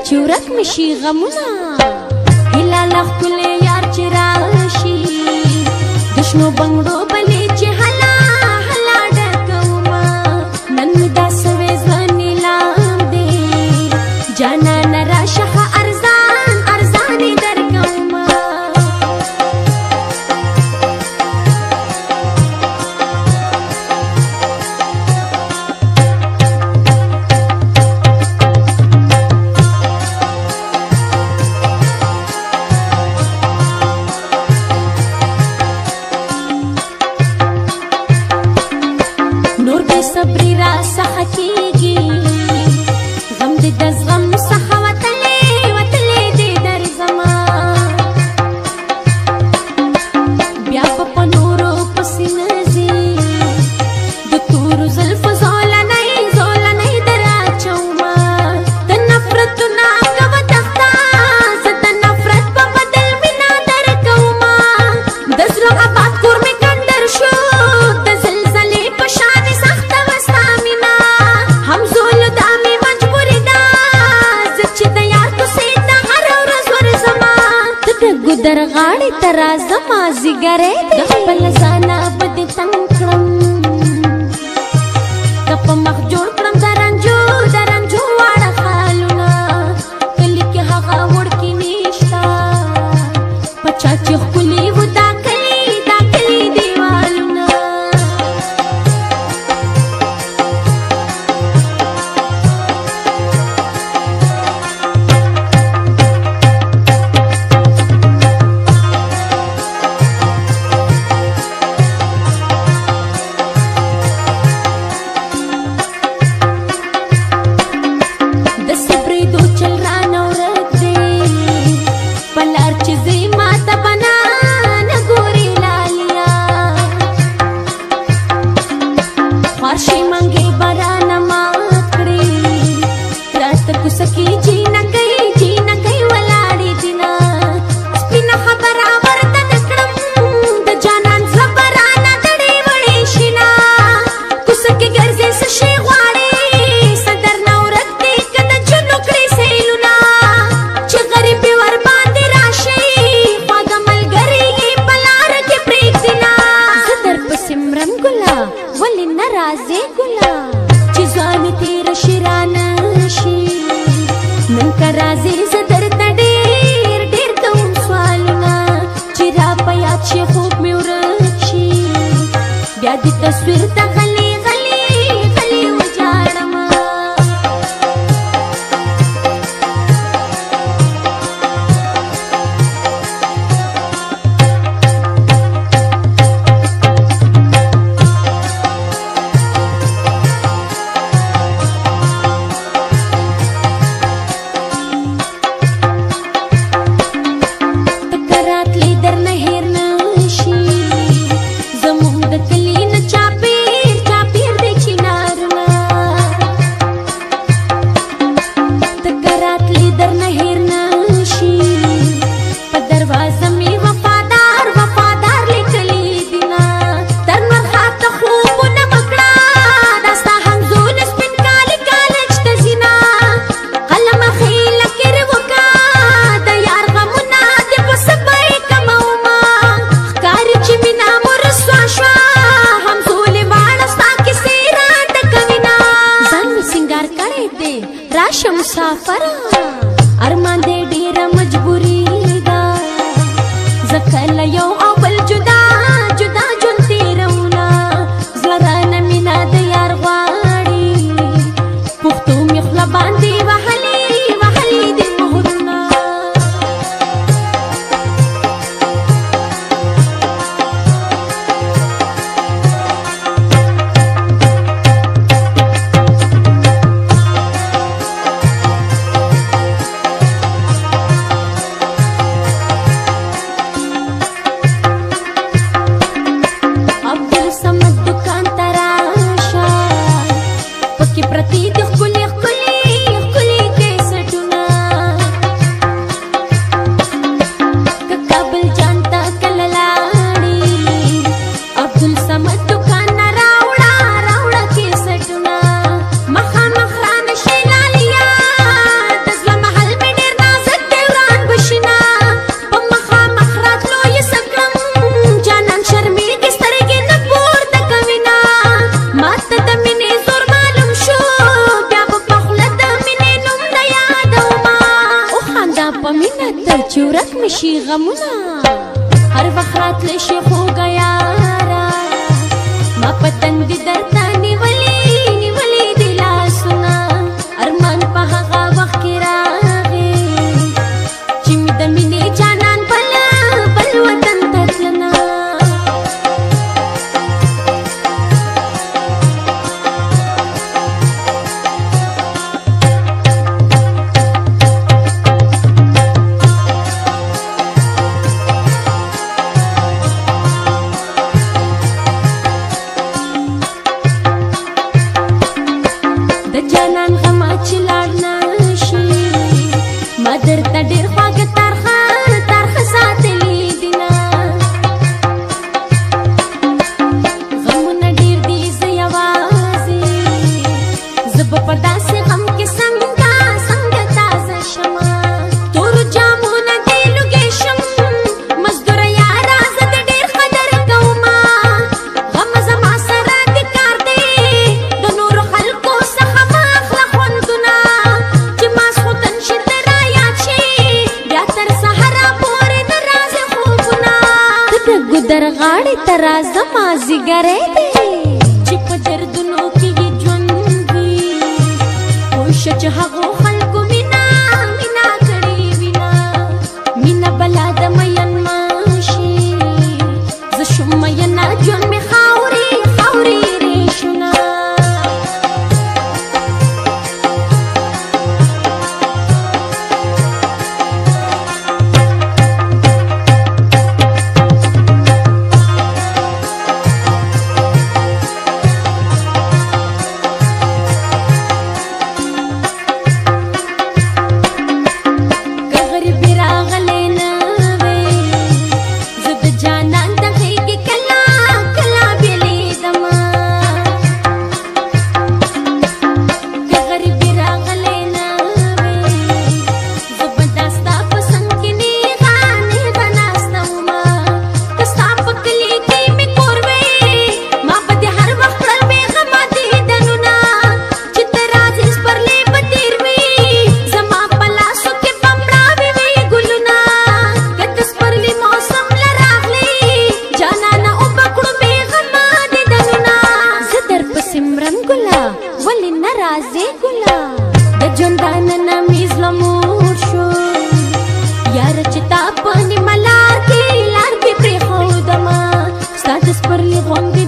چې ورک مشي غمونه هلاله ښکلی یار چې راشي د شنو بنګړو بلې چې هلا هلا ډکومه نن مې دا سوې زړه نیلام دی جانانه راشه ښه ارزان ارزان یې درکومه نور بې صبري را څخه کېږي غم دې د زغم څخه وتلی وتلی دې درځمه بیا به په نورو پسې نه ځي د تورو زلفو زولنۍ زولنۍ در اچومه د نفرتونه کوه تخته زه د نفرت په بدل مینه درکومه د زړه آباد کور مې کندر شو د زلزلې په شان سخته وه ستا مینه همزولو دا مې مجبوري ده زه چې د یار کوڅې ته هره ورځ ورځمه ته د ګودر غاړې ته راځمه ځیګری د خپل ځانه به دې تنګ کړم که په مخ جوړ کړم د رنجو واړه خالونه کلي کې هغه وړکي نشته په چا چې ښکلي وو دا کلي دیوالونه د صبرېدو چل رانه ورک دی په لار چې ځې ماته بنا نه ګورې لالیا خوارشي منګې به رانه مات کړې راته کوڅه کې جینکۍ ولاړې دینه سپینه خبره ورته نه کړم د جانان زړه به رانه دړې وړې شینه کوڅه کې ګرځې څه شی غواړې صدر نه ورک دی که د جنو کړې سیلونه چې غریب یې ورباندې راشي خواږه ملګري یې په لاره کې پرېږدینه زه درپسې مرم ګله ولې نه راځې ګله چې ځواني تېره شي رانه شي نن که راځې زه درته ډېر کوم سوالونه چې را په یاد شي خوب مې ورک شي بیا دې تصویر ته غلی وجاړمه ته راتلی درنه هېر نه شي زموږ د کلي نه چاپېر دی چنارونه ته راتلی درنه هېر نه شي په دروازه مې وفادار لیکلي دینه تر مرخاته خوبونه مه کړه دا ستا همزونه سپین کالي کالج ته ځینه قلمه خیله کر وکه د یار غمونه دې په صبر کمومه ښکاري چې مینه مو رسوا شوه همزولې واړه ستا کیسې راته کوینه ځان مې سینګار کړی دی راشه مسافره ارمان دې ډېره مجبوري ده زه کله یو او بل جدا ژوند تېرومه زړه رانه مینه د یار غواړي پښتو مې خوله باندې وهلي دې مهرونه غمونه هر وخت راتلی شي خوږه یاره ما په تندي درته نیولي دي لاسونه ارمان په هغه وخت کې راغی چې مې د مینې جانان بل وطن ته تلنه جانان غما چې لاړ نشي ما درته ډېر خواږه ترخه ساتلي دینه غمونه ډېر دي زه یوازې زه به په داسې غم کې څنګه تازه شمه تورو جامونه دې لوګې شم مزدوره یاره زه د ډېر قدر کومه غمه زما سره د کار دی د نورو خلکو څخه در غاړې ته راځه مازدیګری دی چې په دردونو کې یې ژوند وي پوه شه چې هغو خلکو مینا کړې وینه مینه بلا د مین ماشي زه شوم مینه ژوند مې خاورې ریشونه ولې نه راځې ګله د ژوندانه نه مې زړه موړ شو یاره چې تا په نیمه لار کې پرېښودمه ستا د سپرلي غوندې